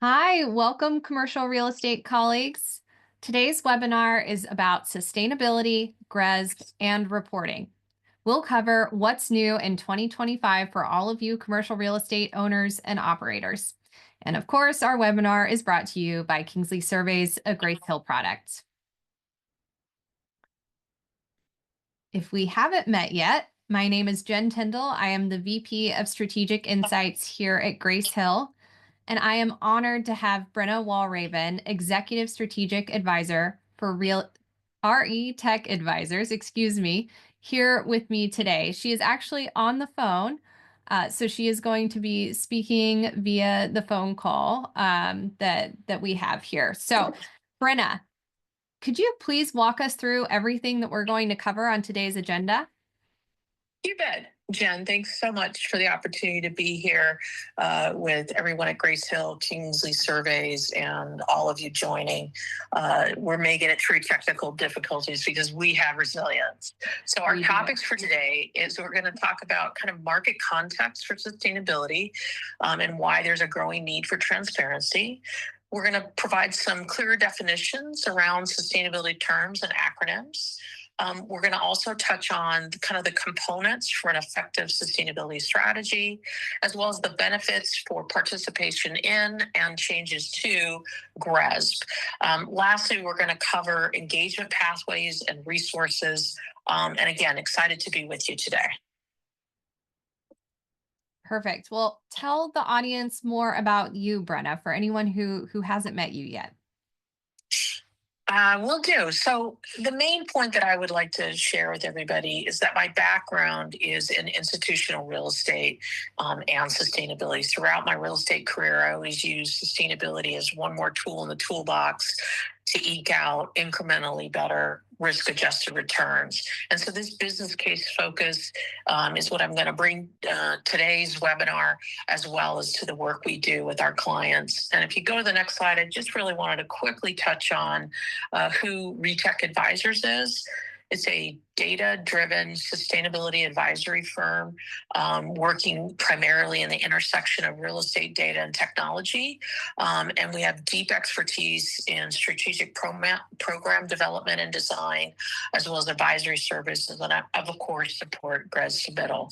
Hi, welcome commercial real estate colleagues. Today's webinar is about sustainability, GRESB, and reporting. We'll cover what's new in 2025 for all of you commercial real estate owners and operators. And of course, our webinar is brought to you by KingsleySurveys, a Grace Hill product. If we haven't met yet, my name is Jen Tyndall. I am the VP of Strategic Insights here at Grace Hill. And I am honored to have Brenna Walraven, Executive Strategic Advisor for RE Tech Advisors, here with me today. She is actually on the phone, so she is going to be speaking via the phone call that we have here. So, Brenna, could you please walk us through everything that we're going to cover on today's agenda? You bet. Jen, thanks so much for the opportunity to be here with everyone at Grace Hill, KingsleySurveys, and all of you joining. We may get through technical difficulties because we have resilience. So our topics for today is we're going to talk about kind of market context for sustainability and why there's a growing need for transparency. We're going to provide some clearer definitions around sustainability terms and acronyms. We're going to also touch on kind of the components for an effective sustainability strategy, as well as the benefits for participation in and changes to GRESB. Lastly, we're going to cover engagement pathways and resources. And again, excited to be with you today. Perfect. Well, tell the audience more about you, Brenna, for anyone who hasn't met you yet. Will do. So the main point that I would like to share with everybody is that my background is in institutional real estate and sustainability. Throughout my real estate career, I always use sustainability as one more tool in the toolbox to eke out incrementally better risk-adjusted returns. And so this business case focus is what I'm going to bring today's webinar, as well as to the work we do with our clients. And if you go to the next slide, I just really wanted to quickly touch on who RETech Advisors is. It's a data-driven sustainability advisory firm working primarily in the intersection of real estate data and technology. And we have deep expertise in strategic program development and design, as well as advisory services, and of course, support GRESB submittal.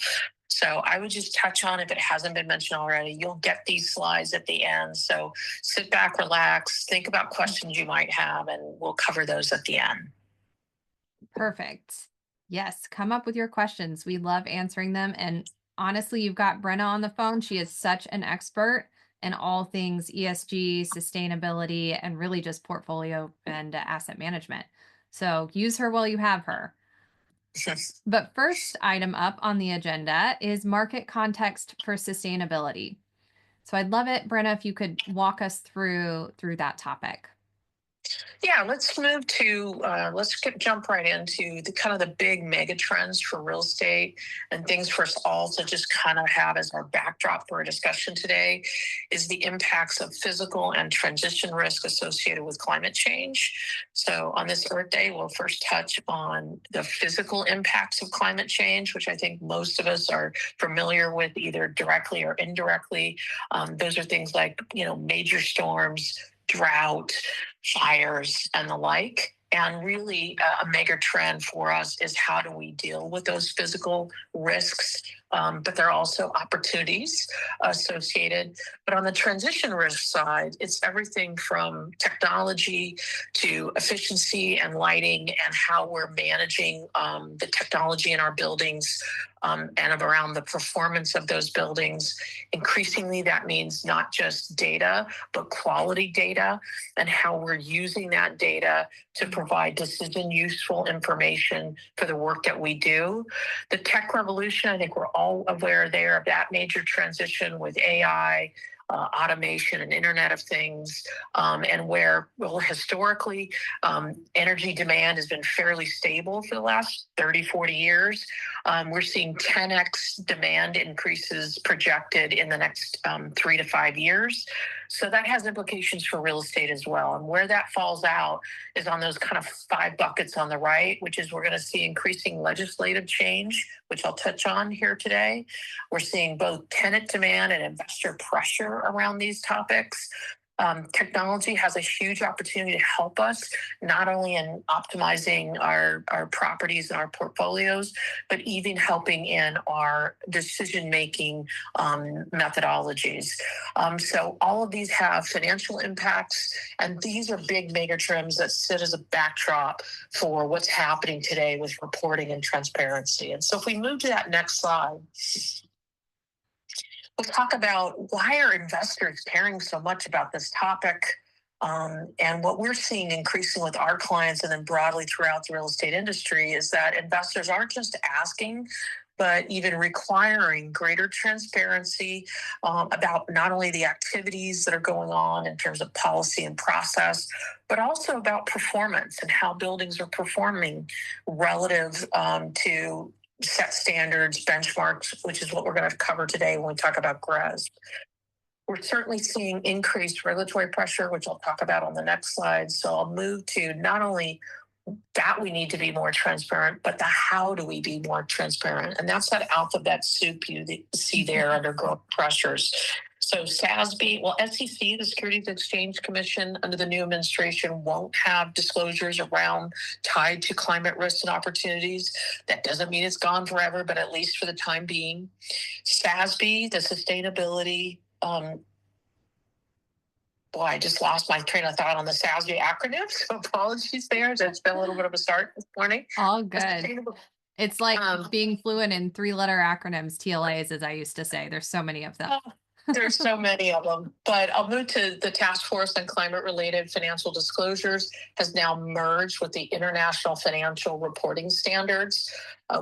So I would just touch on, if it hasn't been mentioned already, you'll get these slides at the end. So sit back, relax, think about questions you might have, and we'll cover those at the end. Perfect. Yes, come up with your questions. We love answering them. And honestly, you've got Brenna on the phone. She is such an expert in all things ESG, sustainability, and really just portfolio and asset management. So use her while you have her. Yes. But first item up on the agenda is market context for sustainability. So I'd love it, Brenna, if you could walk us through that topic. Yeah, let's move to jump right into the kind of the big mega trends for real estate and things for us all to just kind of have as our backdrop for a discussion today is the impacts of physical and transition risk associated with climate change. So on this Earth Day, we'll first touch on the physical impacts of climate change, which I think most of us are familiar with either directly or indirectly. Those are things like, major storms, drought, fires, and the like. And really, a mega trend for us is how do we deal with those physical risks? But there are also opportunities associated. But on the transition risk side, it's everything from technology to efficiency and lighting and how we're managing the technology in our buildings and around the performance of those buildings. Increasingly, that means not just data, but quality data and how we're using that data to provide decision useful information for the work that we do. The tech revolution, I think we're all aware there of that major transition with AI, automation and Internet of Things, and where, historically, energy demand has been fairly stable for the last 30, 40 years. We're seeing 10x demand increases projected in the next 3 to 5 years. So that has implications for real estate as well. And where that falls out is on those kind of 5 buckets on the right, which is we're going to see increasing legislative change, which I'll touch on here today. We're seeing both tenant demand and investor pressure around these topics. Technology has a huge opportunity to help us, not only in optimizing our properties and our portfolios, but even helping in our decision making methodologies. So all of these have financial impacts, and these are big mega trends that sit as a backdrop for what's happening today with reporting and transparency. And so if we move to that next slide, we'll talk about why are investors caring so much about this topic. And what we're seeing increasing with our clients and then broadly throughout the real estate industry is that investors aren't just asking, but even requiring greater transparency about not only the activities that are going on in terms of policy and process, but also about performance and how buildings are performing relative to set standards, benchmarks, which is what we're going to cover today when we talk about GRESB. We're certainly seeing increased regulatory pressure, which I'll talk about on the next slide. So I'll move to not only that we need to be more transparent, but the how do we be more transparent? And that's that alphabet soup you see there under growth pressures. So SASB, well, SEC, the Securities Exchange Commission, under the new administration, won't have disclosures around tied to climate risks and opportunities. That doesn't mean it's gone forever, but at least for the time being. SASB, the sustainability, boy, I just lost my train of thought on the SASB acronym, so apologies there. It's been a little bit of a start this morning. All good. It's like being fluent in 3-letter acronyms, TLAs, as I used to say. There's so many of them. There's so many of them, but I'll move to the Task Force on Climate-Related Financial Disclosures has now merged with the International Financial Reporting Standards.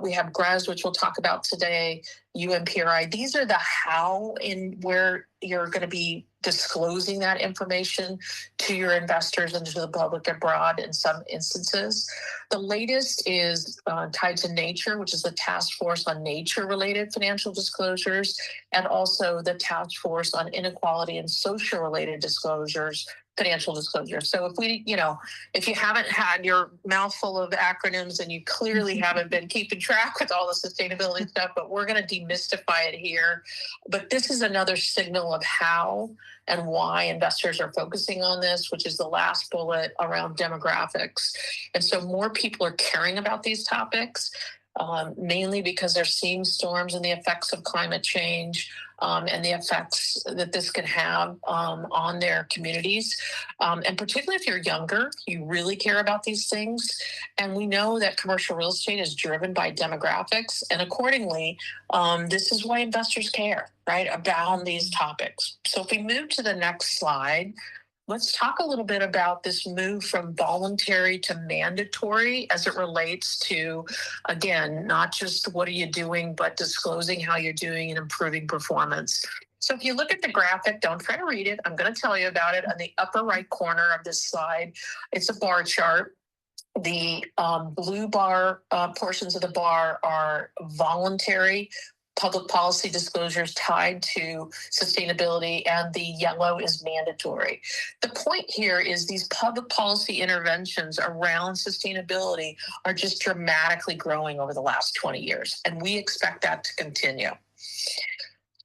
We have GRESB, which we'll talk about today, UNPRI. These are the how and where you're going to be disclosing that information to your investors and to the public abroad in some instances. The latest is tied to nature, which is the Task Force on Nature-Related Financial Disclosures, and also the Task Force on Inequality and Social-Related Disclosures, financial disclosures. So if you haven't had your mouth full of acronyms and you clearly haven't been keeping track with all the sustainability stuff, but we're going to demystify it here. But this is another signal of how and why investors are focusing on this, which is the last bullet around demographics. And so more people are caring about these topics, mainly because they're seeing storms and the effects of climate change and the effects that this can have on their communities. And particularly if you're younger, you really care about these things. And we know that commercial real estate is driven by demographics. And accordingly, this is why investors care, right, about these topics. So if we move to the next slide, let's talk a little bit about this move from voluntary to mandatory as it relates to, again, not just what are you doing, but disclosing how you're doing and improving performance. So if you look at the graphic, don't try to read it. I'm going to tell you about it on the upper right corner of this slide. It's a bar chart. The blue bar portions of the bar are voluntary public policy disclosures tied to sustainability, and the yellow is mandatory. The point here is these public policy interventions around sustainability are just dramatically growing over the last 20 years, and we expect that to continue.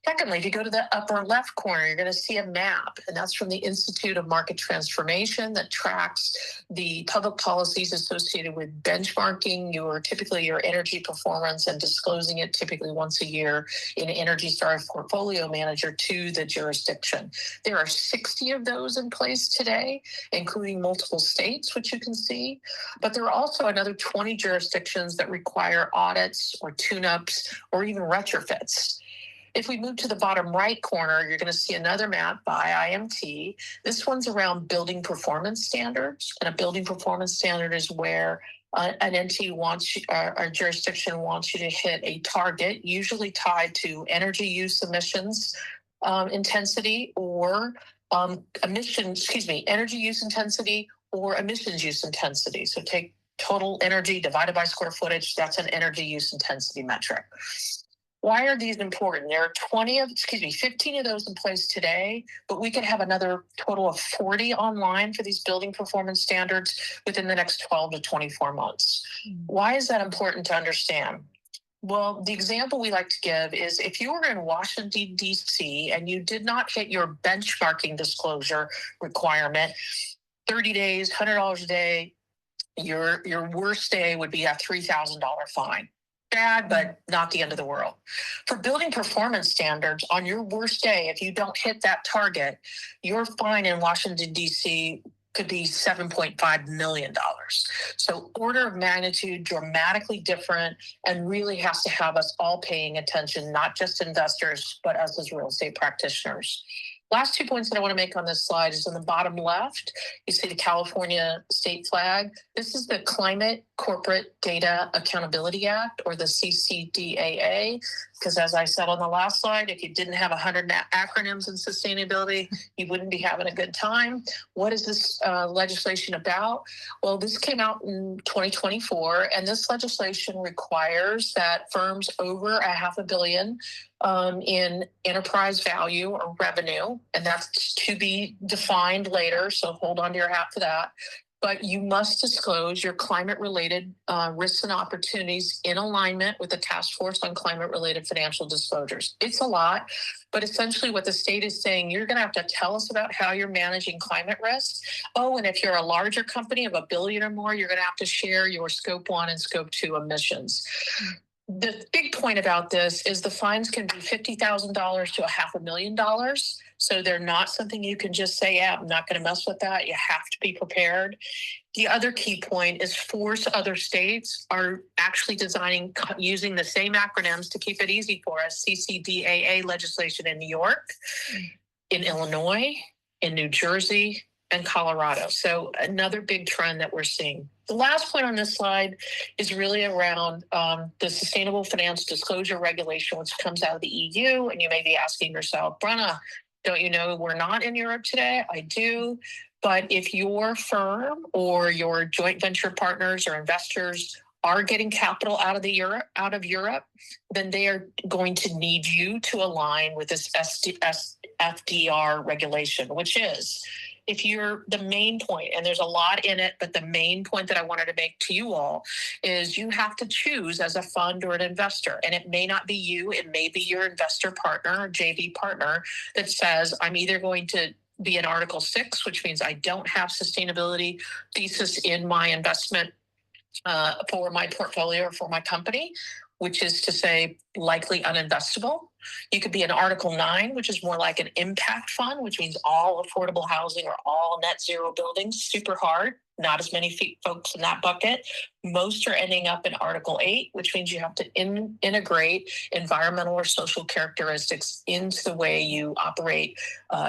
Secondly, if you go to the upper left corner, you're going to see a map, and that's from the Institute of Market Transformation that tracks the public policies associated with benchmarking typically your energy performance and disclosing it typically once a year in Energy Star's portfolio manager to the jurisdiction. There are 60 of those in place today, including multiple states, which you can see, but there are also another 20 jurisdictions that require audits or tune-ups or even retrofits. If we move to the bottom right corner, you're going to see another map by IMT. This one's around building performance standards. And a building performance standard is where an entity wants you, or jurisdiction wants you to hit a target, usually tied to energy use emissions intensity or energy use intensity or emissions use intensity. So take total energy divided by square footage. That's an energy use intensity metric. Why are these important? There are 15 of those in place today, but we could have another total of 40 online for these building performance standards within the next 12 to 24 months. Why is that important to understand? Well, the example we like to give is if you were in Washington, D.C., and you did not hit your benchmarking disclosure requirement, 30 days, $100 a day, your worst day would be a $3,000 fine. Bad, but not the end of the world. For building performance standards, on your worst day, if you don't hit that target, your fine in Washington, D.C. could be $7.5 million. So order of magnitude dramatically different, and really has to have us all paying attention, not just investors, but us as real estate practitioners. Last 2 points that I want to make on this slide is in the bottom left, you see the California state flag. This is the Climate Corporate Data Accountability Act, or the CCDAA, because as I said on the last slide, if you didn't have 100 acronyms in sustainability, you wouldn't be having a good time. What is this legislation about? Well, this came out in 2024, and this legislation requires that firms over $500 million in enterprise value or revenue, and that's to be defined later, so hold on to your hat for that. But you must disclose your climate-related risks and opportunities in alignment with the Task Force on Climate-Related Financial Disclosures. It's a lot, but essentially what the state is saying, you're going to have to tell us about how you're managing climate risks. Oh, and if you're a larger company of $1 billion or more, you're going to have to share your Scope 1 and Scope 2 emissions. The big point about this is the fines can be $50,000 to $500,000. So they're not something you can just say, yeah, I'm not going to mess with that. You have to be prepared. The other key point is other states are actually designing using the same acronyms to keep it easy for us. CCDAA legislation in New York, in Illinois, in New Jersey, and Colorado. So another big trend that we're seeing. The last point on this slide is really around the Sustainable Finance Disclosure Regulation, which comes out of the EU. And you may be asking yourself, Brenna, don't you know we're not in Europe today? I do. But if your firm or your joint venture partners or investors are getting capital out of Europe, then they are going to need you to align with this FDR regulation, which is, if you're the main point, and there's a lot in it, but the main point that I wanted to make to you all is you have to choose as a fund or an investor. And it may not be you, it may be your investor partner or JV partner that says, I'm either going to be in Article 6, which means I don't have sustainability thesis in my investment for my portfolio or for my company, which is to say likely uninvestable. You could be an Article 9, which is more like an impact fund, which means all affordable housing or all net zero buildings, super hard. Not as many folks in that bucket. Most are ending up in Article 8, which means you have to integrate environmental or social characteristics into the way you operate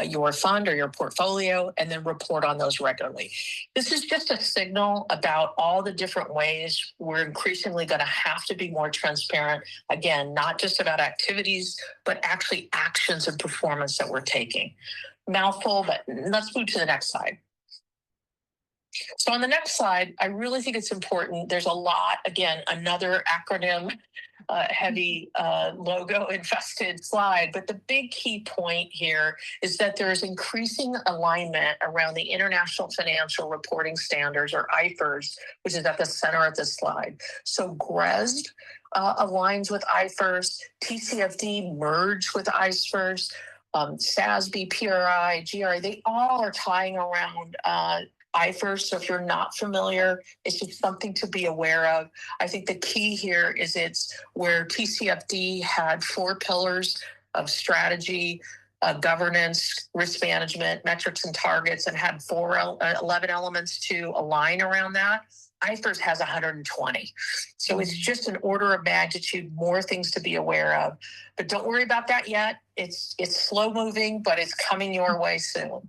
your fund or your portfolio, and then report on those regularly. This is just a signal about all the different ways we're increasingly going to have to be more transparent. Again, not just about activities, but actually actions and performance that we're taking. Mouthful, but let's move to the next slide. So on the next slide, I really think it's important. There's a lot, again, another acronym heavy logo infested slide. But the big key point here is that there's increasing alignment around the International Financial Reporting Standards, or IFRS, which is at the center of this slide. So GRESB aligns with IFRS, TCFD merged with IFRS, SASB, PRI, GRE, they all are tying around IFRS. So if you're not familiar, it's just something to be aware of. I think the key here is it's where TCFD had 4 pillars of strategy, governance, risk management, metrics and targets, and had 11 elements to align around that. IFRS has 120. So it's just an order of magnitude, more things to be aware of. But don't worry about that yet. It's slow moving, but it's coming your way soon.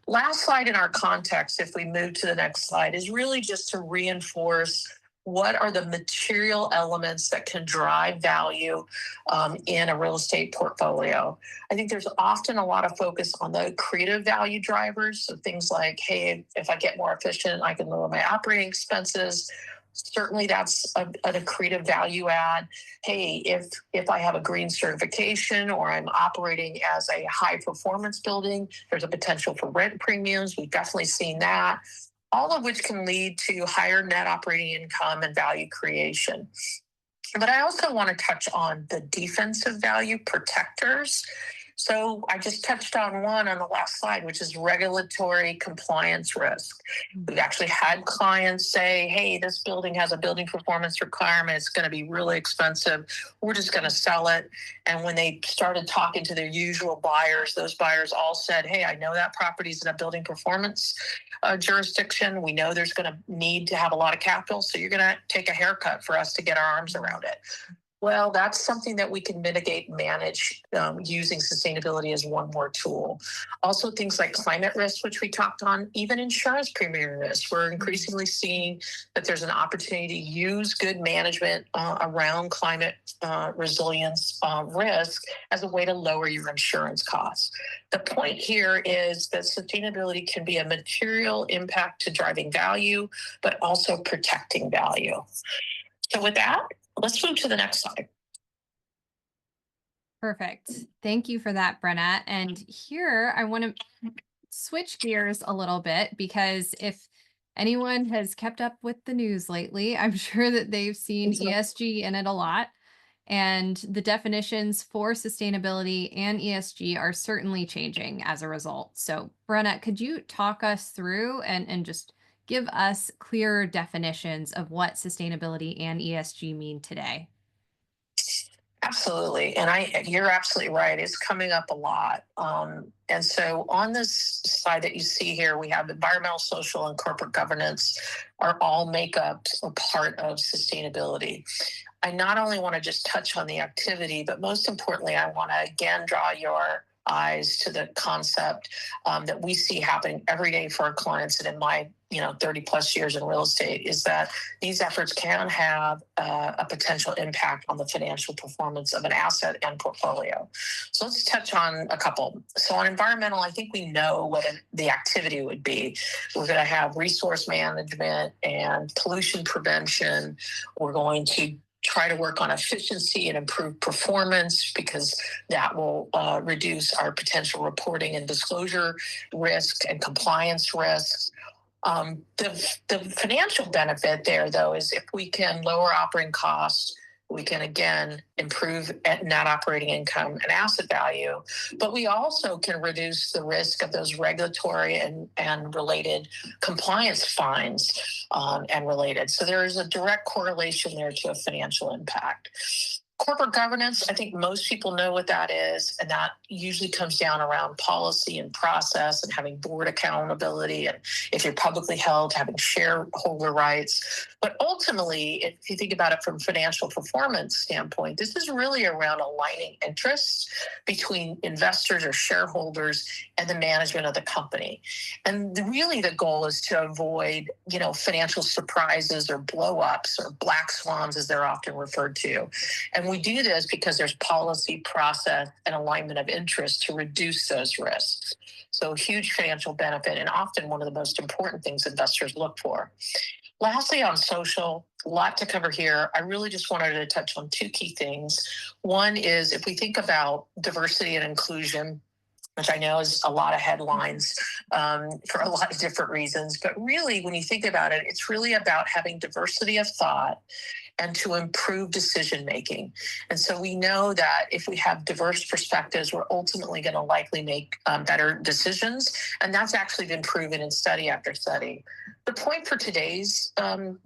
Last slide in our context, if we move to the next slide, is really just to reinforce what are the material elements that can drive value in a real estate portfolio. I think there's often a lot of focus on the creative value drivers. So things like, hey, if I get more efficient, I can lower my operating expenses. Certainly that's a creative value add. Hey, if I have a green certification or I'm operating as a high performance building, there's a potential for rent premiums. We've definitely seen that. All of which can lead to higher net operating income and value creation. But I also want to touch on the defensive value protectors. So I just touched on one on the last slide, which is regulatory compliance risk. We've actually had clients say, hey, this building has a building performance requirement. It's going to be really expensive. We're just going to sell it. And when they started talking to their usual buyers, those buyers all said, hey, I know that property is in a building performance jurisdiction. We know there's going to need to have a lot of capital. So you're going to take a haircut for us to get our arms around it. Well, that's something that we can mitigate and manage using sustainability as one more tool. Also, things like climate risk, which we talked on, even insurance premium risk. We're increasingly seeing that there's an opportunity to use good management around climate resilience risk as a way to lower your insurance costs. The point here is that sustainability can be a material impact to driving value, but also protecting value. So with that, let's move to the next slide. Perfect. Thank you for that, Brenna. And here I want to switch gears a little bit because if anyone has kept up with the news lately, I'm sure that they've seen ESG in it a lot. And the definitions for sustainability and ESG are certainly changing as a result. So, Brenna, could you talk us through and just give us clearer definitions of what sustainability and ESG mean today? Absolutely. And you're absolutely right. It's coming up a lot. And so on this slide that you see here, we have environmental, social, and corporate governance are all make up or part of sustainability. I not only want to just touch on the activity, but most importantly, I want to again draw your eyes to the concept that we see happening every day for our clients. And in my 30 plus years in real estate, is that these efforts can have a potential impact on the financial performance of an asset and portfolio. So let's touch on a couple. So on environmental, I think we know what the activity would be. We're going to have resource management and pollution prevention. We're going to try to work on efficiency and improve performance because that will reduce our potential reporting and disclosure risk and compliance risks. The financial benefit there, though, is if we can lower operating costs, we can again improve net operating income and asset value, but we also can reduce the risk of those regulatory and related compliance fines and related. So there is a direct correlation there to a financial impact. Corporate governance, I think most people know what that is, and that usually comes down around policy and process and having board accountability, and if you're publicly held, having shareholder rights. But ultimately, if you think about it from financial performance standpoint, this is really around aligning interests between investors or shareholders and the management of the company. And really the goal is to avoid, financial surprises or blow-ups or black swans, as they're often referred to. And we do this because there's policy, process, and alignment of interest to reduce those risks. So huge financial benefit, and often one of the most important things investors look for. Lastly, on social, a lot to cover here. I really just wanted to touch on two key things. One is if we think about diversity and inclusion, which I know is a lot of headlines for a lot of different reasons. But really, when you think about it, it's really about having diversity of thought and to improve decision making. And so we know that if we have diverse perspectives, we're ultimately going to likely make better decisions. And that's actually been proven in study after study. The point for today's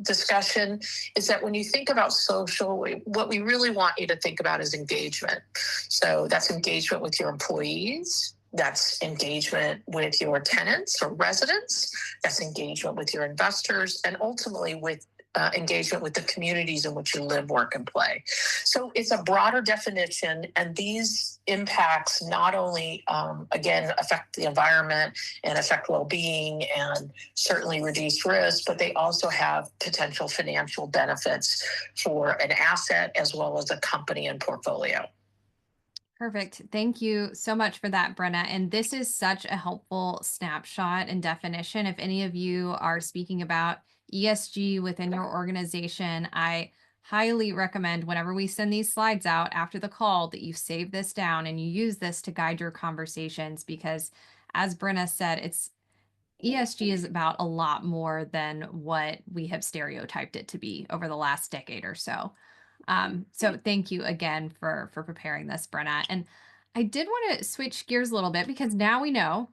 discussion is that when you think about social, what we really want you to think about is engagement. So that's engagement with your employees. That's engagement with your tenants or residents. That's engagement with your investors, and ultimately with engagement with the communities in which you live, work, and play. So it's a broader definition, and these impacts not only, again, affect the environment and affect well-being and certainly reduce risk, but they also have potential financial benefits for an asset as well as a company and portfolio. Perfect. Thank you so much for that, Brenna. And this is such a helpful snapshot and definition. If any of you are speaking about ESG within your organization, I highly recommend whenever we send these slides out after the call that you save this down and you use this to guide your conversations because as Brenna said, ESG is about a lot more than what we have stereotyped it to be over the last decade or so. So thank you again for preparing this, Brenna. And I did want to switch gears a little bit because now we know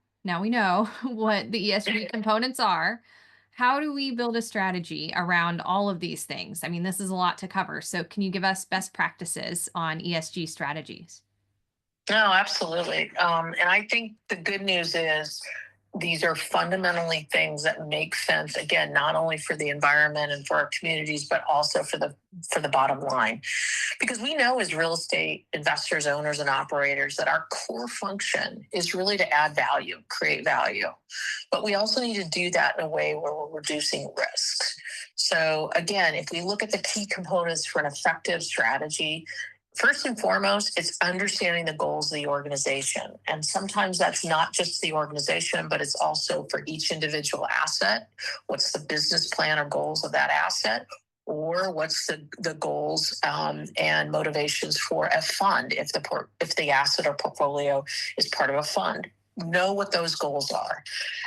what the ESG components are. How do we build a strategy around all of these things? I mean, this is a lot to cover. So can you give us best practices on ESG strategies? No, absolutely. And I think the good news is these are fundamentally things that make sense, again, not only for the environment and for our communities, but also for the bottom line. Because we know as real estate investors, owners, and operators that our core function is really to add value, create value. But we also need to do that in a way where we're reducing risk. So again, if we look at the key components for an effective strategy, first and foremost, it's understanding the goals of the organization. And sometimes that's not just the organization, but it's also for each individual asset. What's the business plan or goals of that asset? Or what's the goals and motivations for a fund if the asset or portfolio is part of a fund? Know what those goals are.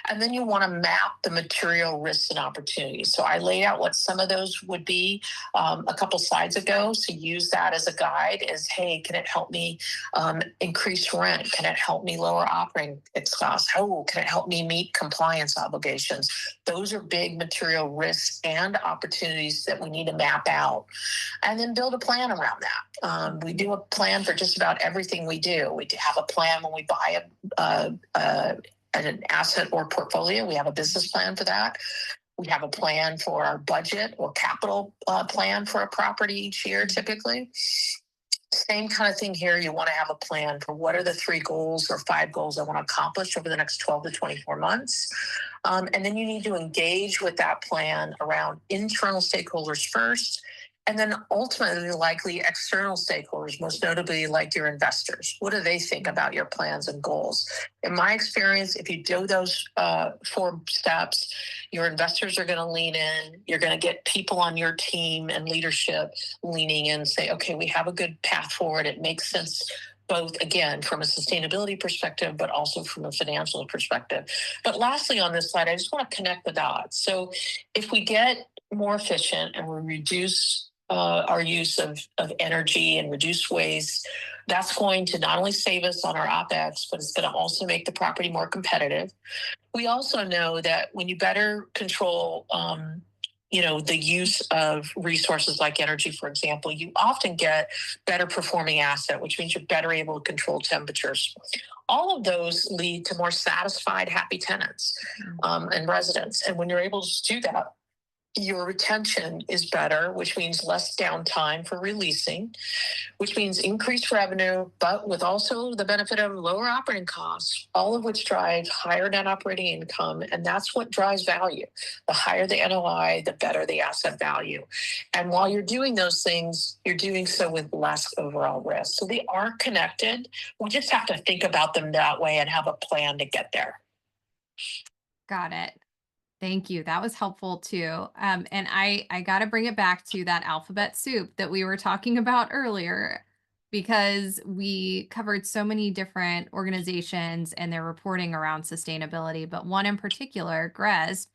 And then you want to map the material risks and opportunities. So I laid out what some of those would be a couple slides ago. So use that as a guide as, hey, can it help me increase rent? Can it help me lower operating costs? Oh, can it help me meet compliance obligations? Those are big material risks and opportunities that we need to map out and then build a plan around that. We do a plan for just about everything we do. We have a plan when we buy an asset or portfolio. We have a business plan for that. We have a plan for our budget or capital plan for a property each year, typically. Same kind of thing here. You want to have a plan for what are the 3 goals or 5 goals I want to accomplish over the next 12 to 24 months. And then you need to engage with that plan around internal stakeholders first, and then ultimately likely external stakeholders, most notably like your investors. What do they think about your plans and goals? In my experience, if you do those 4 steps, your investors are going to lean in. You're going to get people on your team and leadership leaning in and say, okay, we have a good path forward. It makes sense both, again, from a sustainability perspective, but also from a financial perspective. But lastly, on this slide, I just want to connect the dots. So if we get more efficient and we reduce our use of energy and reduce waste, that's going to not only save us on our OPEX, but it's going to also make the property more competitive. We also know that when you better control the use of resources like energy, for example, you often get better performing asset, which means you're better able to control temperatures. All of those lead to more satisfied, happy tenants and residents. And when you're able to do that, your retention is better, which means less downtime for releasing, which means increased revenue, but with also the benefit of lower operating costs, all of which drives higher net operating income. And that's what drives value. The higher the NOI, the better the asset value. And while you're doing those things, you're doing so with less overall risk. So they are connected. We just have to think about them that way and have a plan to get there. Got it. Thank you. That was helpful too. And I got to bring it back to that alphabet soup that we were talking about earlier, because we covered so many different organizations and their reporting around sustainability, but one in particular, GRESB,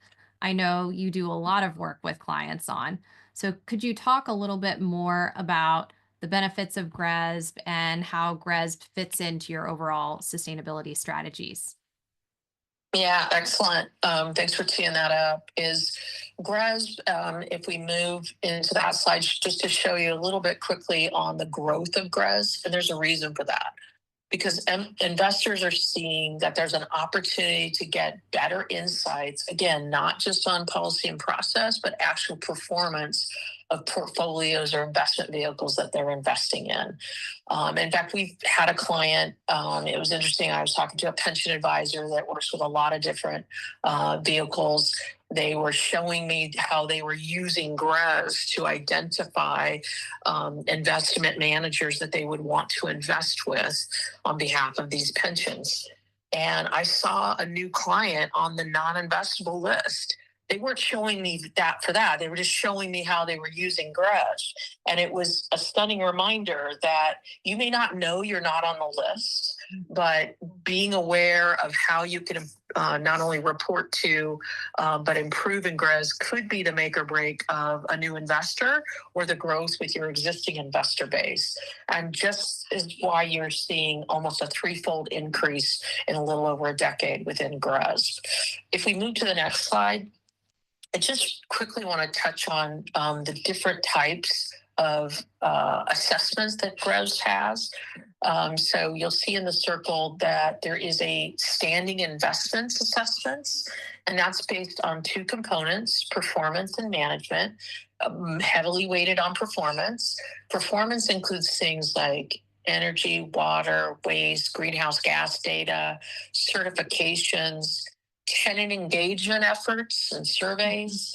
I know you do a lot of work with clients on. So could you talk a little bit more about the benefits of GRESB and how GRESB fits into your overall sustainability strategies? Yeah, excellent. Thanks for teeing that up. Is GRESB, if we move into that slide, just to show you a little bit quickly on the growth of GRESB, and there's a reason for that. Because investors are seeing that there's an opportunity to get better insights, again, not just on policy and process, but actual performance of portfolios or investment vehicles that they're investing in. In fact, we've had a client, it was interesting, I was talking to a pension advisor that works with a lot of different vehicles. They were showing me how they were using GRESB to identify investment managers that they would want to invest with on behalf of these pensions. And I saw a new client on the non-investable list. They weren't showing me that for that. They were just showing me how they were using GRESB. And it was a stunning reminder that you may not know you're not on the list, but being aware of how you can not only report to, but improve in GRESB could be the make or break of a new investor or the growth with your existing investor base. And just is why you're seeing almost a threefold increase in a little over a decade within GRESB. If we move to the next slide, I just quickly want to touch on the different types of assessments that GRESB has. So you'll see in the circle that there is a standing investments assessments, and that's based on two components, performance and management, heavily weighted on performance. Performance includes things like energy, water, waste, greenhouse gas data, certifications, tenant engagement efforts and surveys,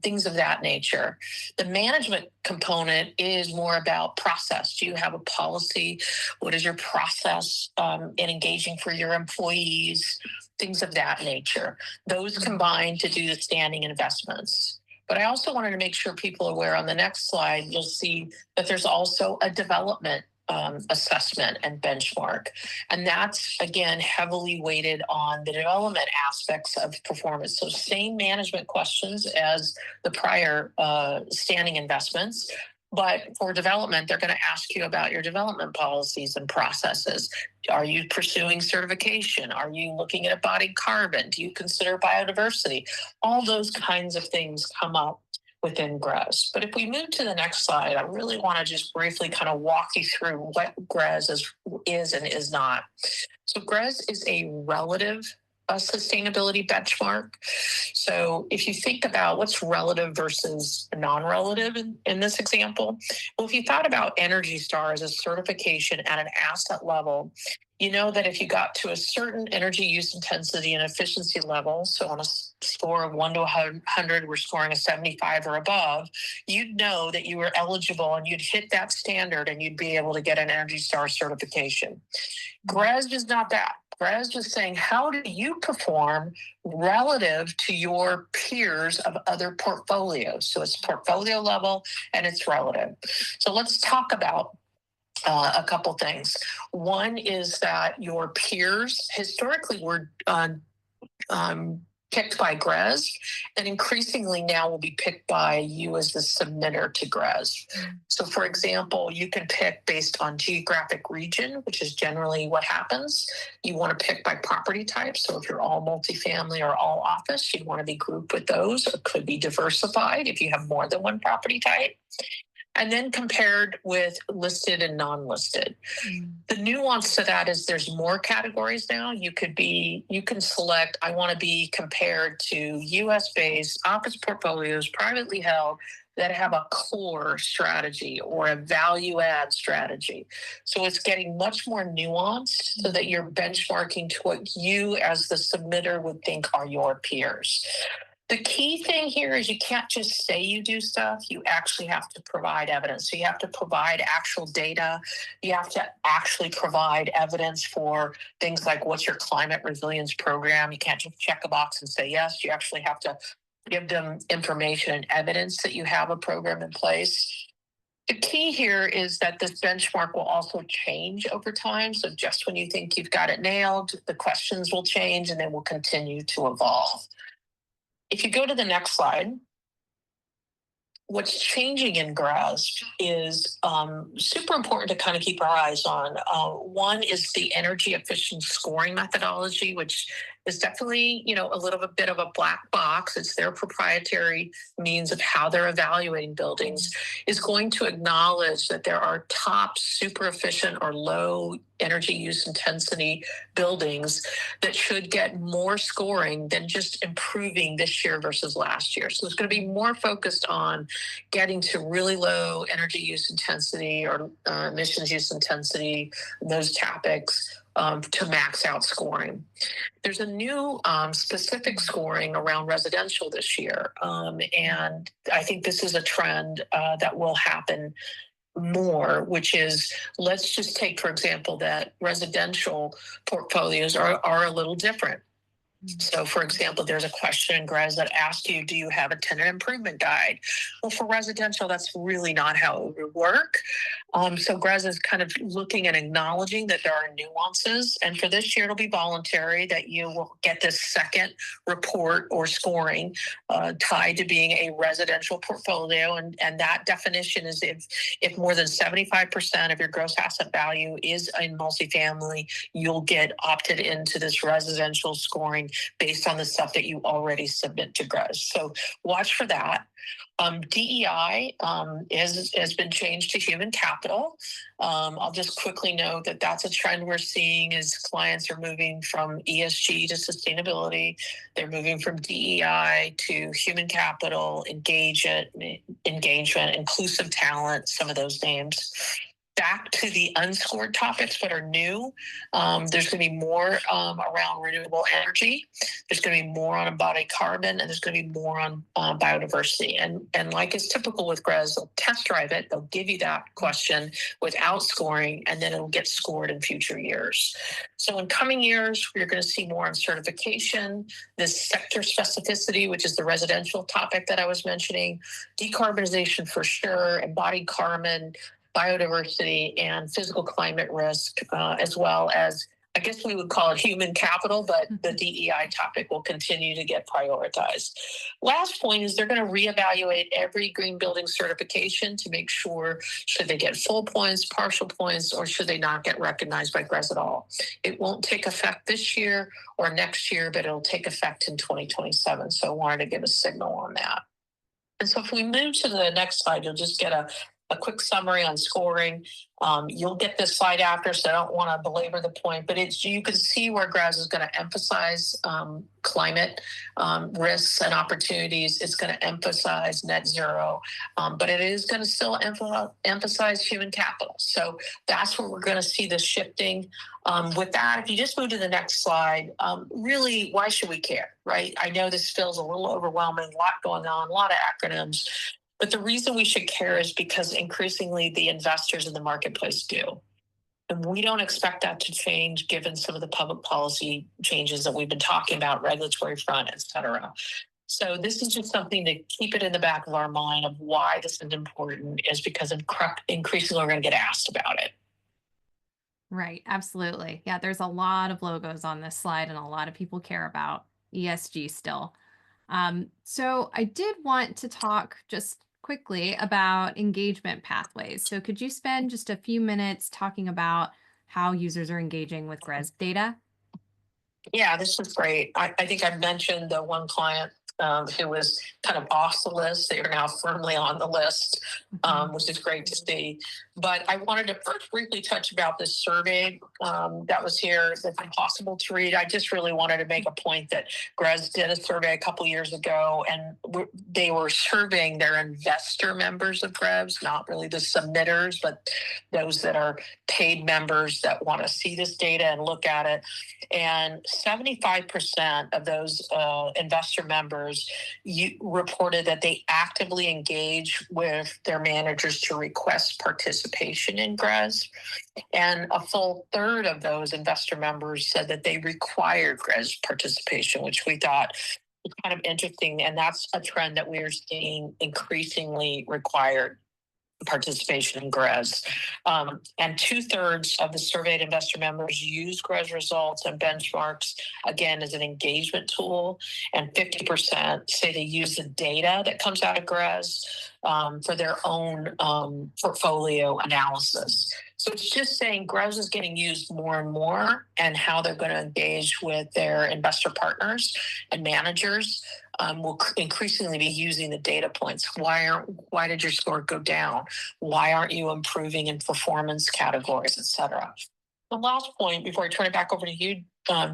things of that nature. The management component is more about process. Do you have a policy? What is your process in engaging for your employees? Things of that nature. Those combine to do the standing investments. But I also wanted to make sure people are aware on the next slide, you'll see that there's also a development assessment and benchmark. And that's, again, heavily weighted on the development aspects of performance. So same management questions as the prior standing investments. But for development, they're going to ask you about your development policies and processes. Are you pursuing certification? Are you looking at embodied carbon? Do you consider biodiversity? All those kinds of things come up within GRESB. But if we move to the next slide, I really want to just briefly kind of walk you through what GRESB is and is not. So GRESB is a relative sustainability benchmark. So if you think about what's relative versus non-relative in this example, well, if you thought about Energy Star as a certification at an asset level, you know that if you got to a certain energy use intensity and efficiency level, so on a score of 1 to 100, we're scoring a 75 or above, you'd know that you were eligible and you'd hit that standard and you'd be able to get an Energy Star certification. GRESB is not that. GRESB is saying, how do you perform relative to your peers of other portfolios? So it's portfolio level and it's relative. So let's talk about a couple things. One is that your peers historically were picked by GRESB, and increasingly now will be picked by you as the submitter to GRESB. So for example, you can pick based on geographic region, which is generally what happens. You want to pick by property type. So if you're all multifamily or all office, you'd want to be grouped with those, or could be diversified if you have more than one property type. And then compared with listed and non-listed. The nuance to that is there's more categories now. You can select, I want to be compared to US-based office portfolios, privately held, that have a core strategy or a value add strategy. So it's getting much more nuanced so that you're benchmarking to what you as the submitter would think are your peers. The key thing here is you can't just say you do stuff. You actually have to provide evidence. So you have to provide actual data. You have to actually provide evidence for things like what's your climate resilience program. You can't just check a box and say yes. You actually have to give them information and evidence that you have a program in place. The key here is that this benchmark will also change over time. So just when you think you've got it nailed, the questions will change and they will continue to evolve. If you go to the next slide, what's changing in GRESB is super important to kind of keep our eyes on. One is the energy efficient scoring methodology, which is definitely, a little bit of a black box. It's their proprietary means of how they're evaluating buildings, is going to acknowledge that there are top super efficient or low energy use intensity buildings that should get more scoring than just improving this year versus last year. So it's going to be more focused on getting to really low energy use intensity or emissions use intensity, those topics, to max out scoring. There's a new specific scoring around residential this year. And I think this is a trend that will happen more, which is, let's just take, for example, that residential portfolios are a little different. So, for example, there's a question in GRESB that asks you, do you have a tenant improvement guide? Well, for residential, that's really not how it would work. So GRESB is kind of looking and acknowledging that there are nuances. And for this year, it'll be voluntary that you will get this second report or scoring tied to being a residential portfolio. And that definition is if more than 75% of your gross asset value is in multifamily, you'll get opted into this residential scoring based on the stuff that you already submit to GRESB. So watch for that. DEI has been changed to human capital. I'll just quickly note that that's a trend we're seeing as clients are moving from ESG to sustainability. They're moving from DEI to human capital, engagement, inclusive talent, some of those names. Back to the unscored topics that are new. There's going to be more around renewable energy. There's going to be more on embodied carbon, and there's going to be more on biodiversity. And like is typical with GRESB, they'll test drive it. They'll give you that question without scoring, and then it'll get scored in future years. So in coming years, we're going to see more on certification, this sector specificity, which is the residential topic that I was mentioning, decarbonization for sure, embodied carbon, biodiversity, and physical climate risk, as well as, I guess we would call it human capital, but the DEI topic will continue to get prioritized. Last point is they're going to reevaluate every green building certification to make sure should they get full points, partial points, or should they not get recognized by GRESB at all. It won't take effect this year or next year, but it'll take effect in 2027. So I wanted to give a signal on that. And so if we move to the next slide, you'll just get a quick summary on scoring. You'll get this slide after, so I don't want to belabor the point, but you can see where GRESB is going to emphasize climate risks and opportunities. It's going to emphasize net zero, but it is going to still emphasize human capital. So that's where we're going to see the shifting. With that, if you just move to the next slide, really, why should we care, right? I know this feels a little overwhelming, a lot going on, a lot of acronyms. But the reason we should care is because increasingly the investors in the marketplace do. And we don't expect that to change given some of the public policy changes that we've been talking about, regulatory front, et cetera. So this is just something to keep it in the back of our mind of why this is important is because increasingly we're going to get asked about it. Right, absolutely. Yeah, there's a lot of logos on this slide and a lot of people care about ESG still. So I did want to talk just quickly about engagement pathways. So could you spend just a few minutes talking about how users are engaging with GRESB data? Yeah, this is great. I think I mentioned the one client who was kind of off the list. They are now firmly on the list, which is great to see. But I wanted to first briefly touch about this survey that was here that's impossible to read. I just really wanted to make a point that GRESB did a survey a couple years ago, and they were surveying their investor members of GRESB, not really the submitters, but those that are paid members that want to see this data and look at it. And 75% of those investor members reported that they actively engage with their managers to request participation in GRESB. And a full third of those investor members said that they required GRESB participation, which we thought was kind of interesting. And that's a trend that we are seeing increasingly required participation in GRESB. And 2/3 of the surveyed investor members use GRESB results and benchmarks, again, as an engagement tool. And 50% say they use the data that comes out of GRESB for their own portfolio analysis. So it's just saying GRESB is getting used more and more, and how they're going to engage with their investor partners and managers will increasingly be using the data points. Why did your score go down? Why aren't you improving in performance categories, et cetera? The last point before I turn it back over to you,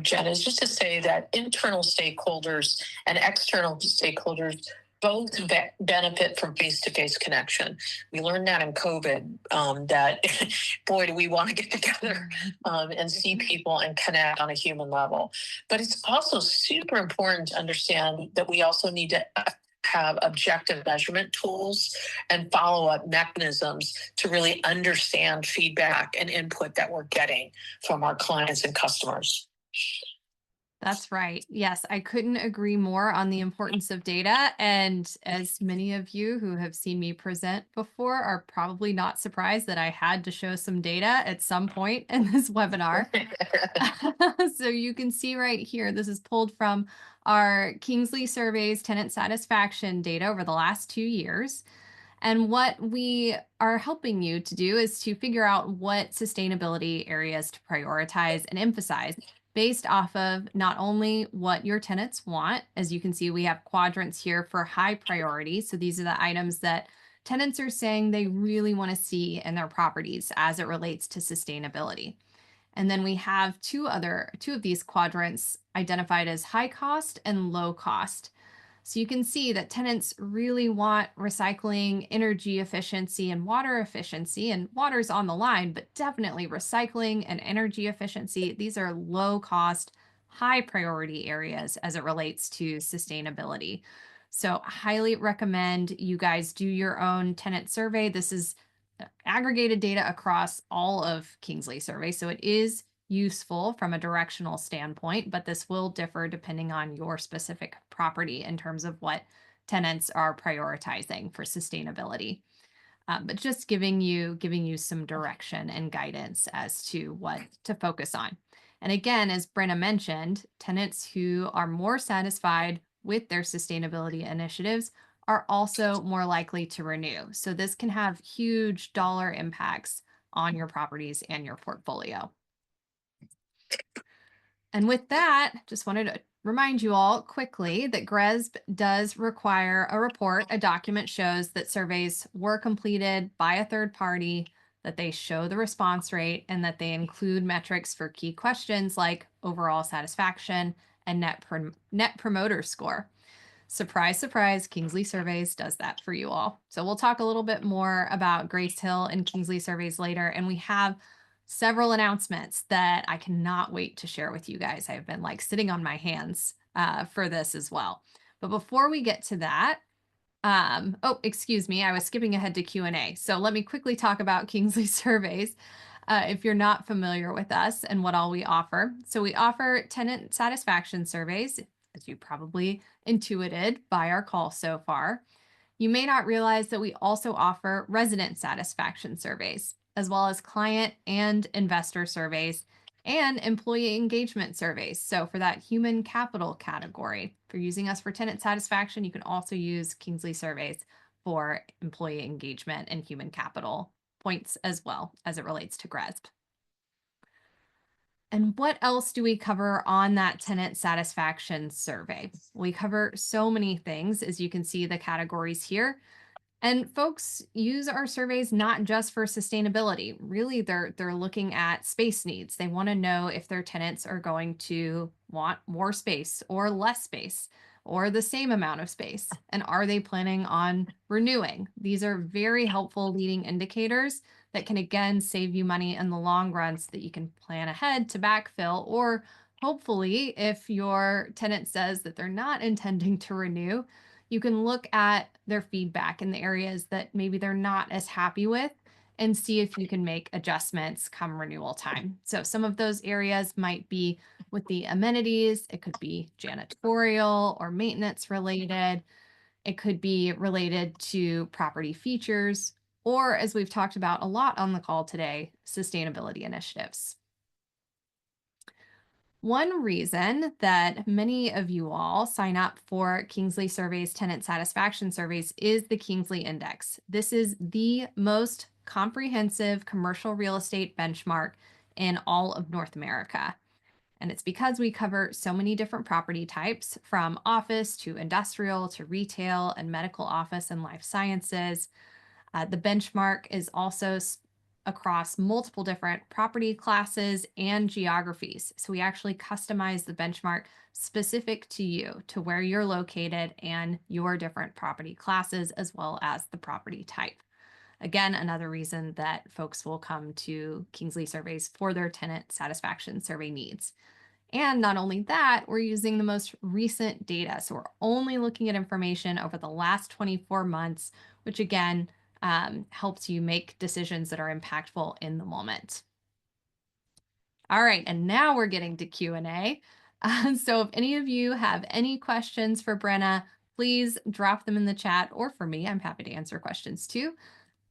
Jen, is just to say that internal stakeholders and external stakeholders both benefit from face-to-face connection. We learned that in COVID, that boy, do we want to get together and see people and connect on a human level. But it's also super important to understand that we also need to have objective measurement tools and follow-up mechanisms to really understand feedback and input that we're getting from our clients and customers. That's right. Yes, I couldn't agree more on the importance of data. And as many of you who have seen me present before are probably not surprised that I had to show some data at some point in this webinar. So you can see right here, this is pulled from our Kingsley Surveys tenant satisfaction data over the last 2 years. And what we are helping you to do is to figure out what sustainability areas to prioritize and emphasize based off of not only what your tenants want. As you can see, we have quadrants here for high priority. So these are the items that tenants are saying they really want to see in their properties as it relates to sustainability. And then we have two of these quadrants identified as high cost and low cost. So you can see that tenants really want recycling, energy efficiency, and water efficiency. And water's on the line, but definitely recycling and energy efficiency. These are low cost, high priority areas as it relates to sustainability. So I highly recommend you guys do your own tenant survey. This is aggregated data across all of Kingsley Survey. So it is useful from a directional standpoint, but this will differ depending on your specific property in terms of what tenants are prioritizing for sustainability. But just giving you some direction and guidance as to what to focus on. And again, as Brenna mentioned, tenants who are more satisfied with their sustainability initiatives are also more likely to renew. So this can have huge dollar impacts on your properties and your portfolio. And with that, just wanted to remind you all quickly that GRESB does require a report. A document shows that surveys were completed by a third party, that they show the response rate, and that they include metrics for key questions like overall satisfaction and net promoter score. Surprise, surprise, Kingsley Surveys does that for you all. So we'll talk a little bit more about Grace Hill and Kingsley Surveys later. And we have several announcements that I cannot wait to share with you guys. I've been like sitting on my hands for this as well. But before we get to that, oh, excuse me, I was skipping ahead to Q&A. So let me quickly talk about Kingsley Surveys. If you're not familiar with us and what all we offer. So we offer tenant satisfaction surveys, as you probably intuited by our call so far. You may not realize that we also offer resident satisfaction surveys, as well as client and investor surveys and employee engagement surveys. So for that human capital category, if you're using us for tenant satisfaction, you can also use Kingsley Surveys for employee engagement and human capital points as well as it relates to GRESB. And what else do we cover on that tenant satisfaction survey? We cover so many things, as you can see the categories here. And folks use our surveys not just for sustainability. Really, they're looking at space needs. They want to know if their tenants are going to want more space or less space or the same amount of space. And are they planning on renewing? These are very helpful leading indicators that can again save you money in the long run so that you can plan ahead to backfill, or hopefully if your tenant says that they're not intending to renew, you can look at their feedback in the areas that maybe they're not as happy with and see if you can make adjustments come renewal time. So some of those areas might be with the amenities, it could be janitorial or maintenance related, it could be related to property features, or as we've talked about a lot on the call today, sustainability initiatives. One reason that many of you all sign up for Kingsley Surveys tenant satisfaction surveys is the Kingsley Index. This is the most comprehensive commercial real estate benchmark in all of North America. And it's because we cover so many different property types, from office to industrial to retail and medical office and life sciences. The benchmark is also across multiple different property classes and geographies. So we actually customize the benchmark specific to you, to where you're located and your different property classes, as well as the property type. Again, another reason that folks will come to Kingsley Surveys for their tenant satisfaction survey needs. And not only that, we're using the most recent data. So we're only looking at information over the last 24 months, which again, helps you make decisions that are impactful in the moment. All right, and now we're getting to Q&A. So if any of you have any questions for Brenna, please drop them in the chat or for me. I'm happy to answer questions too,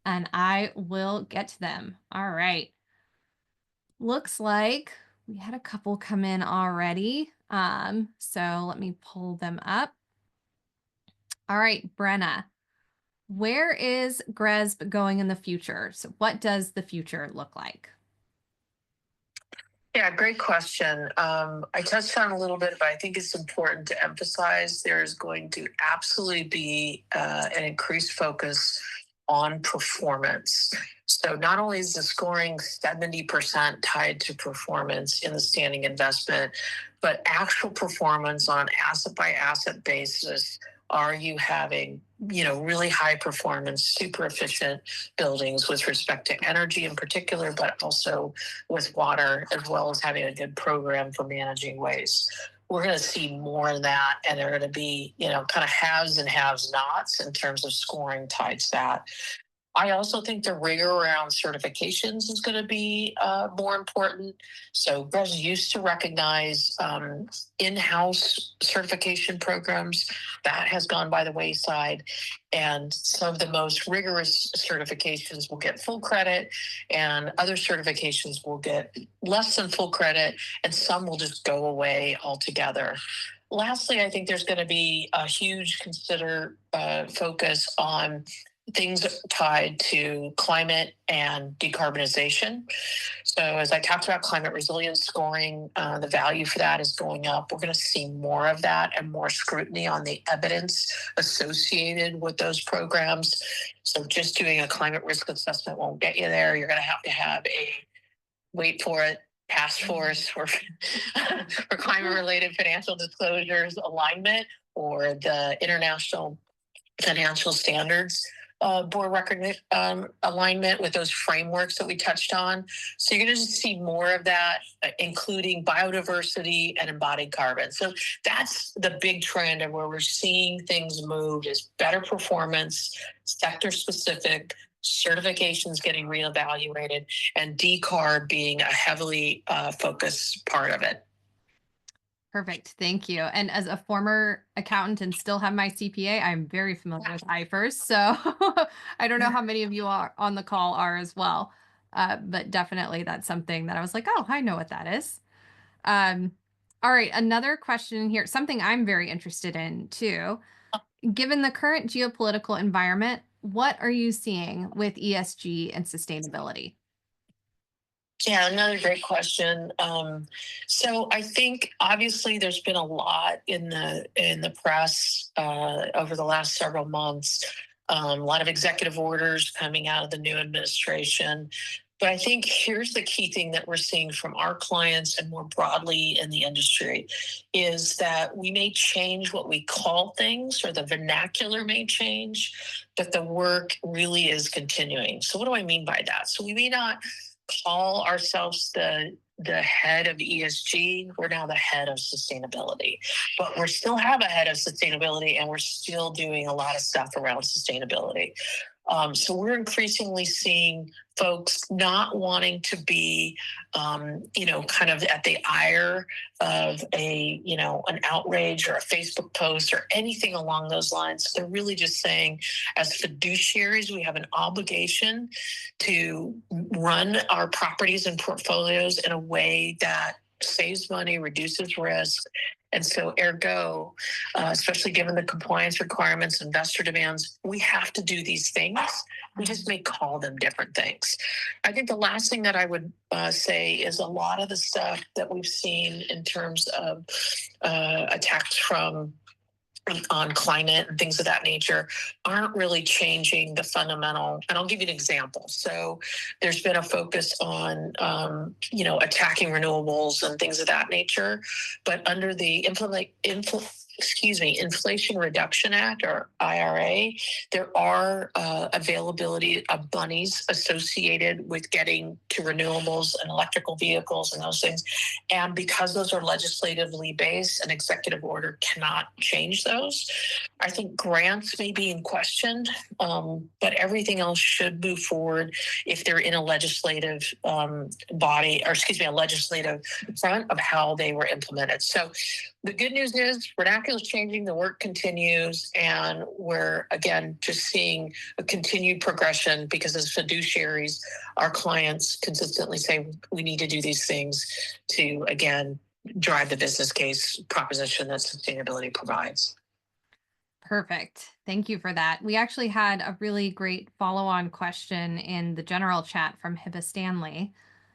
and I will get to them. All right. Looks like we had a couple come in already. So let me pull them up. All right, Brenna, where is GRESB going in the future? So what does the future look like? Yeah, great question. I touched on a little bit, but I think it's important to emphasize there's going to absolutely be an increased focus on performance. So not only is the scoring 70% tied to performance in the standing investment, but actual performance on asset by asset basis. Are you having, really high performance, super efficient buildings with respect to energy in particular, but also with water, as well as having a good program for managing waste? We're going to see more of that, and they're going to be, kind of haves and haves nots in terms of scoring tied to that. I also think the rigor around certifications is going to be more important. So GRESB used to recognize in-house certification programs. That has gone by the wayside. And some of the most rigorous certifications will get full credit, and other certifications will get less than full credit, and some will just go away altogether. Lastly, I think there's going to be a huge focus on things tied to climate and decarbonization. So as I talked about climate resilience scoring, the value for that is going up. We're going to see more of that and more scrutiny on the evidence associated with those programs. So just doing a climate risk assessment won't get you there. You're going to have a, wait for it, task force for climate related financial disclosures alignment, or the international financial standards board record alignment with those frameworks that we touched on. So you're going to see more of that, including biodiversity and embodied carbon. So that's the big trend, and where we're seeing things move is better performance, sector specific, certifications getting reevaluated, and decarb being a heavily focused part of it. Perfect. Thank you. And as a former accountant and still have my CPA, I'm very familiar with IFRS. So I don't know how many of you are on the call are as well. But definitely that's something that I was like, oh, I know what that is. All right. Another question here, something I'm very interested in too. Given the current geopolitical environment, what are you seeing with ESG and sustainability? Yeah, another great question. So I think obviously there's been a lot in the press over the last several months. A lot of executive orders coming out of the new administration. But I think here's the key thing that we're seeing from our clients and more broadly in the industry is that we may change what we call things, or the vernacular may change, but the work really is continuing. So what do I mean by that? So we may not call ourselves the head of ESG. We're now the head of sustainability, but we still have a head of sustainability, and we're still doing a lot of stuff around sustainability. So we're increasingly seeing folks not wanting to be, kind of at the ire of an outrage or a Facebook post or anything along those lines. They're really just saying, as fiduciaries, we have an obligation to run our properties and portfolios in a way that saves money, reduces risk. And so ergo, especially given the compliance requirements, investor demands, we have to do these things. We just may call them different things. I think the last thing that I would say is a lot of the stuff that we've seen in terms of attacks on climate and things of that nature aren't really changing the fundamental. And I'll give you an example. So there's been a focus on, attacking renewables and things of that nature, but under the Inflation Reduction Act, or IRA, there are availability of monies associated with getting to renewables and electrical vehicles and those things. And because those are legislatively based, an executive order cannot change those. I think grants may be in question, but everything else should move forward if they're in a legislative body, or a legislative front of how they were implemented. So the good news is vernacular is changing, the work continues, and we're, again, just seeing a continued progression because as fiduciaries, our clients consistently say we need to do these things to, again, drive the business case proposition that sustainability provides. Perfect. Thank you for that. We actually had a really great follow-on question in the general chat from Hibba Stanley.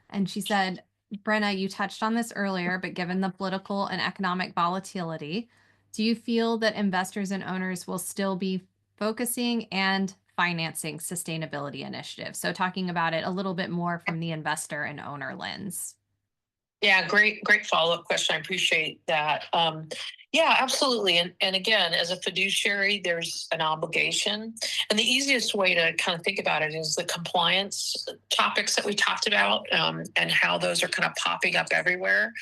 And she said, Brenna, you touched on this earlier, but given the political and economic volatility, do you feel that investors and owners will still be focusing and financing sustainability initiatives? So talking about it a little bit more from the investor and owner lens. Yeah, great follow-up question. I appreciate that. Yeah, absolutely. And again, as a fiduciary, there's an obligation. And the easiest way to kind of think about it is the compliance topics that we talked about, and how those are kind of popping up everywhere.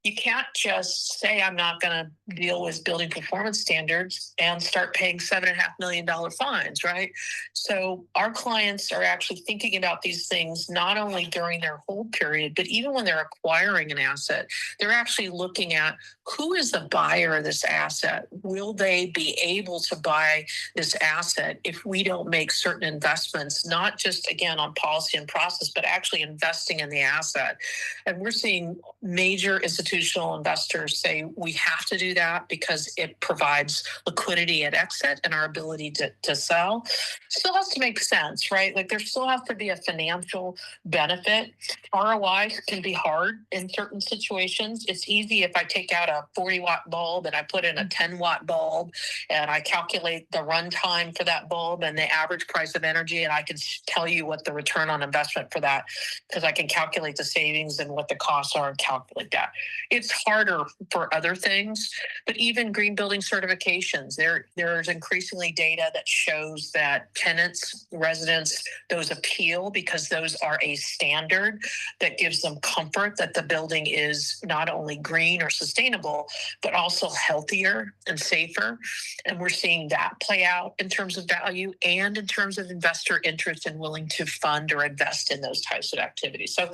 You can't just say, I'm not going to deal with building performance standards and start paying $7.5 million fines, right? So our clients are actually thinking about these things not only during their hold period, but even when they're acquiring an asset, they're actually looking at who is the buyer of this asset? Will they be able to buy this asset if we don't make certain investments, not just, again, on policy and process, but actually investing in the asset? And we're seeing major institutional investors say we have to do that because it provides liquidity at exit and our ability to sell. Still has to make sense, right? Like there still has to be a financial benefit. ROI can be hard in certain situations. It's easy if I take out a 40-watt bulb and I put in a 10-watt bulb and I calculate the runtime for that bulb and the average price of energy, and I can tell you what the return on investment for that, because I can calculate the savings and what the costs are and calculate that. It's harder for other things, but even green building certifications, there's increasingly data that shows that tenants, residents, those appeal because those are a standard that gives them comfort that the building is not only green or sustainable, but also healthier and safer. And we're seeing that play out in terms of value and in terms of investor interest and willing to fund or invest in those types of activities. So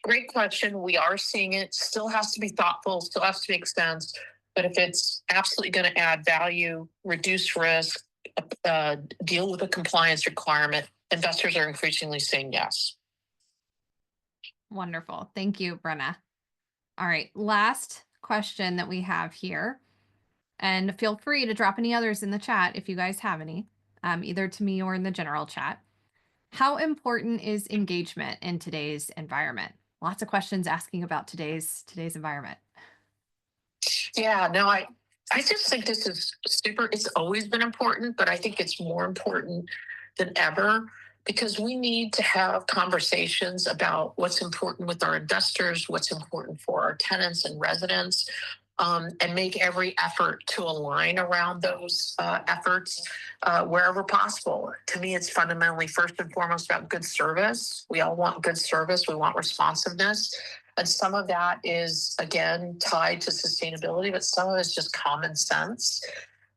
great question. We are seeing it. Still has to be thoughtful, still has to make sense. But if it's absolutely going to add value, reduce risk, deal with a compliance requirement, investors are increasingly saying yes. Wonderful. Thank you, Brenna. All right. Last question that we have here. And feel free to drop any others in the chat if you guys have any, either to me or in the general chat. How important is engagement in today's environment? Lots of questions asking about today's environment. Yeah, no, I just think this is super. It's always been important, but I think it's more important than ever because we need to have conversations about what's important with our investors, what's important for our tenants and residents, and make every effort to align around those efforts wherever possible. To me, it's fundamentally first and foremost about good service. We all want good service. We want responsiveness. And some of that is, again, tied to sustainability, but some of it is just common sense.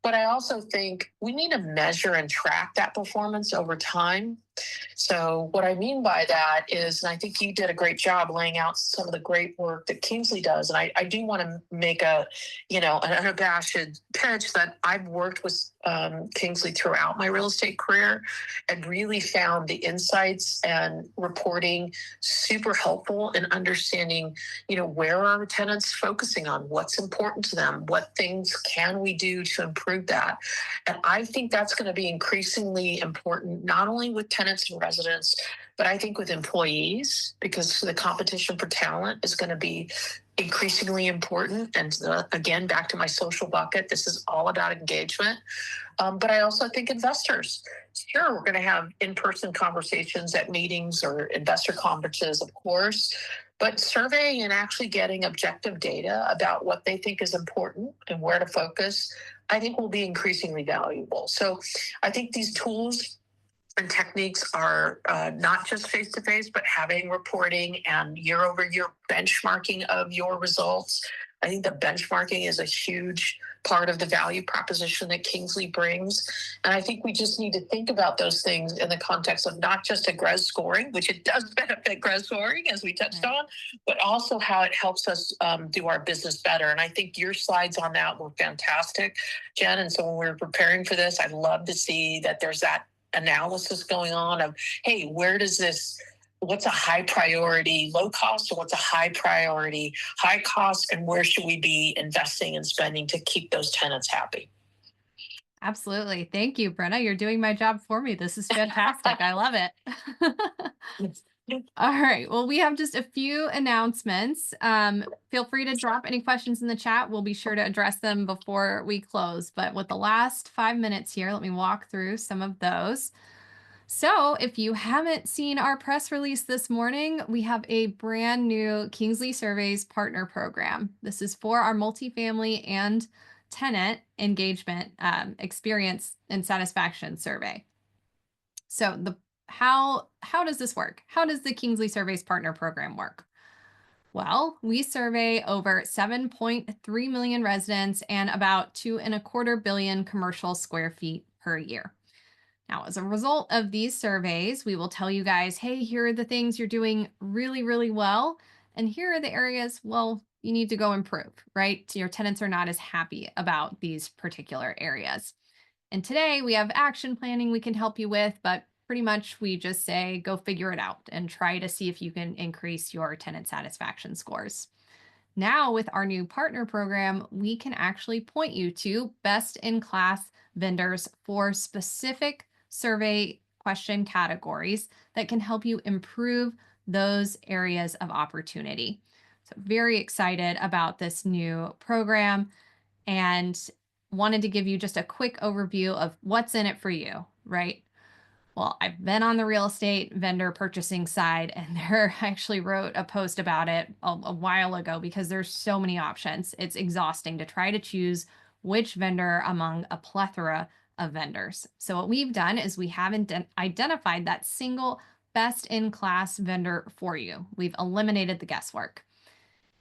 But I also think we need to measure and track that performance over time. So what I mean by that is, and I think you did a great job laying out some of the great work that Kingsley does. And I do want to make an unabashed pitch that I've worked with Kingsley throughout my real estate career and really found the insights and reporting super helpful in understanding, where are our tenants focusing on, what's important to them, what things can we do to improve that. And I think that's going to be increasingly important, not only with tenants and residents, but I think with employees, because the competition for talent is going to be increasingly important. And again, back to my social bucket, this is all about engagement. But I also think investors. Sure, we're going to have in-person conversations at meetings or investor conferences, of course. But surveying and actually getting objective data about what they think is important and where to focus, I think will be increasingly valuable. So I think these tools and techniques are not just face to face, but having reporting and year over year benchmarking of your results. I think the benchmarking is a huge part of the value proposition that Kingsley brings. And I think we just need to think about those things in the context of not just a GRESB scoring, which it does benefit GRESB scoring, as we touched on, but also how it helps us do our business better. And I think your slides on that were fantastic, Jen. And so when we were preparing for this, I'd love to see that there's that analysis going on of, hey, where does this, what's a high priority low cost, or what's a high priority high cost, and where should we be investing and spending to keep those tenants happy? Absolutely. Thank you, Brenna. You're doing my job for me. This is fantastic. I love it. All right. Well, we have just a few announcements. Feel free to drop any questions in the chat. We'll be sure to address them before we close. But with the last 5 minutes here, let me walk through some of those. So if you haven't seen our press release this morning, we have a brand new KingsleySurveys partner program. This is for our multifamily and tenant engagement experience and satisfaction survey. So how does this work? How does the KingsleySurveys partner program work? Well, we survey over 7.3 million residents and about 2.25 billion commercial square feet per year. Now, as a result of these surveys, we will tell you guys, hey, here are the things you're doing really, really well. And here are the areas, well, you need to go improve, right? So your tenants are not as happy about these particular areas. And today we have action planning we can help you with, but pretty much we just say, go figure it out and try to see if you can increase your tenant satisfaction scores. Now, with our new partner program, we can actually point you to best in class vendors for specific survey question categories that can help you improve those areas of opportunity. So very excited about this new program and wanted to give you just a quick overview of what's in it for you, right? Well, I've been on the real estate vendor purchasing side, and I actually wrote a post about it a while ago because there's so many options. It's exhausting to try to choose which vendor among a plethora of vendors. So what we've done is we haven't identified that single best-in-class vendor for you. We've eliminated the guesswork.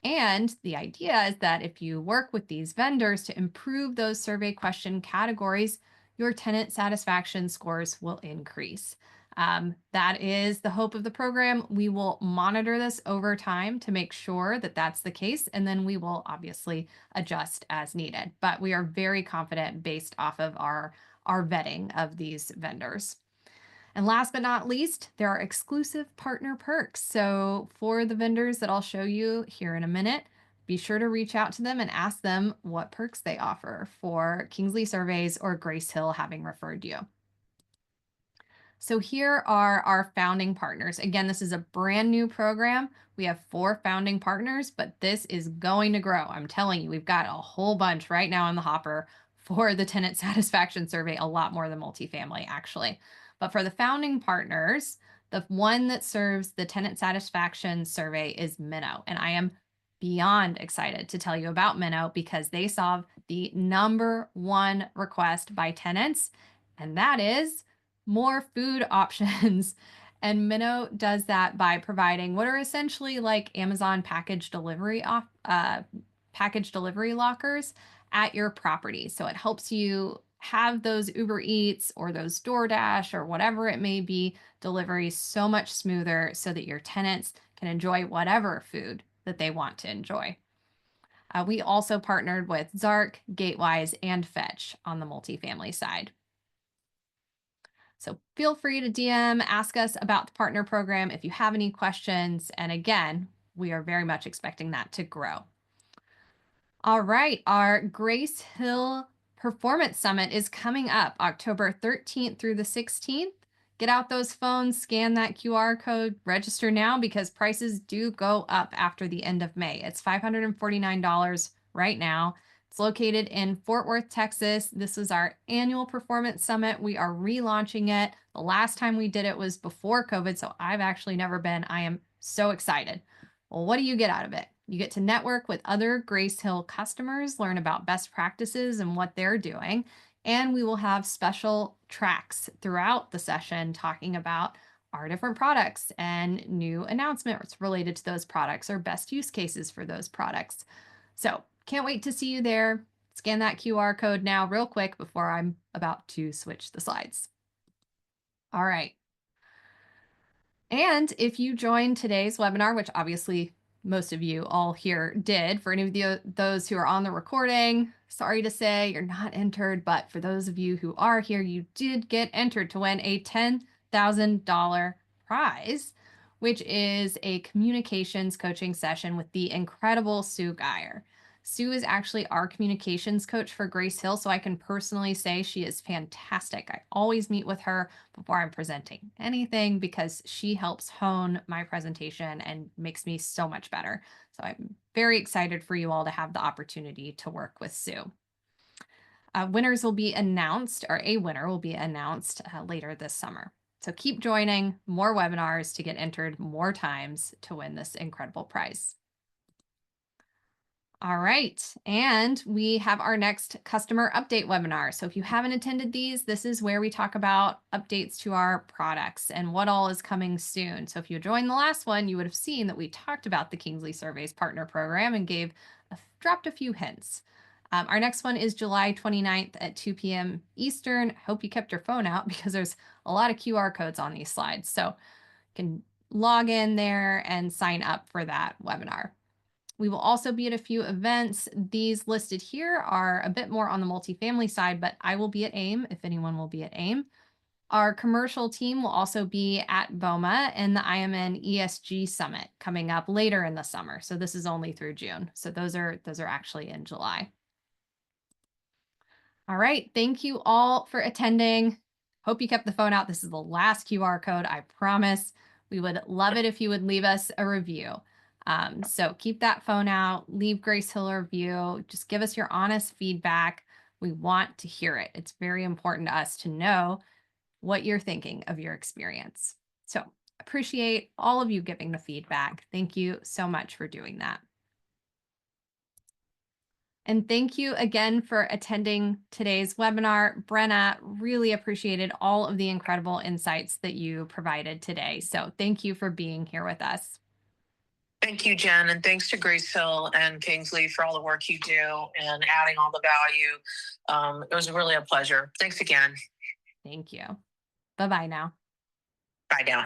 And the idea is that if you work with these vendors to improve those survey question categories, your tenant satisfaction scores will increase. That is the hope of the program. We will monitor this over time to make sure that that's the case, and then we will obviously adjust as needed. But we are very confident based off of our vetting of these vendors. And last but not least, there are exclusive partner perks. So for the vendors that I'll show you here in a minute, be sure to reach out to them and ask them what perks they offer for KingsleySurveys or Grace Hill having referred you. So here are our founding partners. Again, this is a brand new program. We have 4 founding partners, but this is going to grow. I'm telling you, we've got a whole bunch right now in the hopper for the tenant satisfaction survey, a lot more than multifamily actually. But for the founding partners, the one that serves the tenant satisfaction survey is Minnow. And I am beyond excited to tell you about Minnow because they solve the #1 request by tenants, and that is more food options. And Minnow does that by providing what are essentially like Amazon package delivery lockers at your property. So it helps you have those Uber Eats or those DoorDash or whatever it may be deliveries so much smoother so that your tenants can enjoy whatever food that they want to enjoy. We also partnered with Zark, Gatewise, and Fetch on the multifamily side. So feel free to DM, ask us about the partner program if you have any questions. And again, we are very much expecting that to grow. All right, our Grace Hill Performance Summit is coming up October 13th through the 16th. Get out those phones, scan that QR code, register now because prices do go up after the end of May. It's $549 right now. It's located in Fort Worth, Texas. This is our annual performance summit. We are relaunching it. The last time we did it was before COVID, so I've actually never been. I am so excited. Well, what do you get out of it? You get to network with other Grace Hill customers, learn about best practices and what they're doing. And we will have special tracks throughout the session talking about our different products and new announcements related to those products or best use cases for those products. So, can't wait to see you there. Scan that QR code now, real quick, before I'm about to switch the slides. All right. And if you joined today's webinar, which obviously most of you all here did, for any of those who are on the recording, sorry to say you're not entered, but for those of you who are here, you did get entered to win a $10,000 prize, which is a communications coaching session with the incredible Sue Geyer. Sue is actually our communications coach for Grace Hill, so I can personally say she is fantastic. I always meet with her before I'm presenting anything because she helps hone my presentation and makes me so much better. So I'm very excited for you all to have the opportunity to work with Sue. Winners will be announced, or a winner will be announced later this summer. So keep joining more webinars to get entered more times to win this incredible prize. All right, and we have our next customer update webinar. So if you haven't attended these, this is where we talk about updates to our products and what all is coming soon. So if you joined the last one, you would have seen that we talked about the KingsleySurveys partner program and dropped a few hints. Our next one is July 29th at 2 p.m. Eastern. Hope you kept your phone out because there's a lot of QR codes on these slides. So you can log in there and sign up for that webinar. We will also be at a few events. These listed here are a bit more on the multifamily side, but I will be at AIM if anyone will be at AIM. Our commercial team will also be at BOMA and the IMN ESG Summit coming up later in the summer. So this is only through June. So those are actually in July. All right. Thank you all for attending. Hope you kept the phone out. This is the last QR code, I promise. We would love it if you would leave us a review. So keep that phone out, leave Grace Hill a review, just give us your honest feedback. We want to hear it. It's very important to us to know what you're thinking of your experience. So appreciate all of you giving the feedback. Thank you so much for doing that. And thank you again for attending today's webinar. Brenna, really appreciated all of the incredible insights that you provided today. So thank you for being here with us. Thank you, Jen, and thanks to Grace Hill and Kingsley for all the work you do and adding all the value. It was really a pleasure. Thanks again. Thank you. Bye-bye now. Bye now.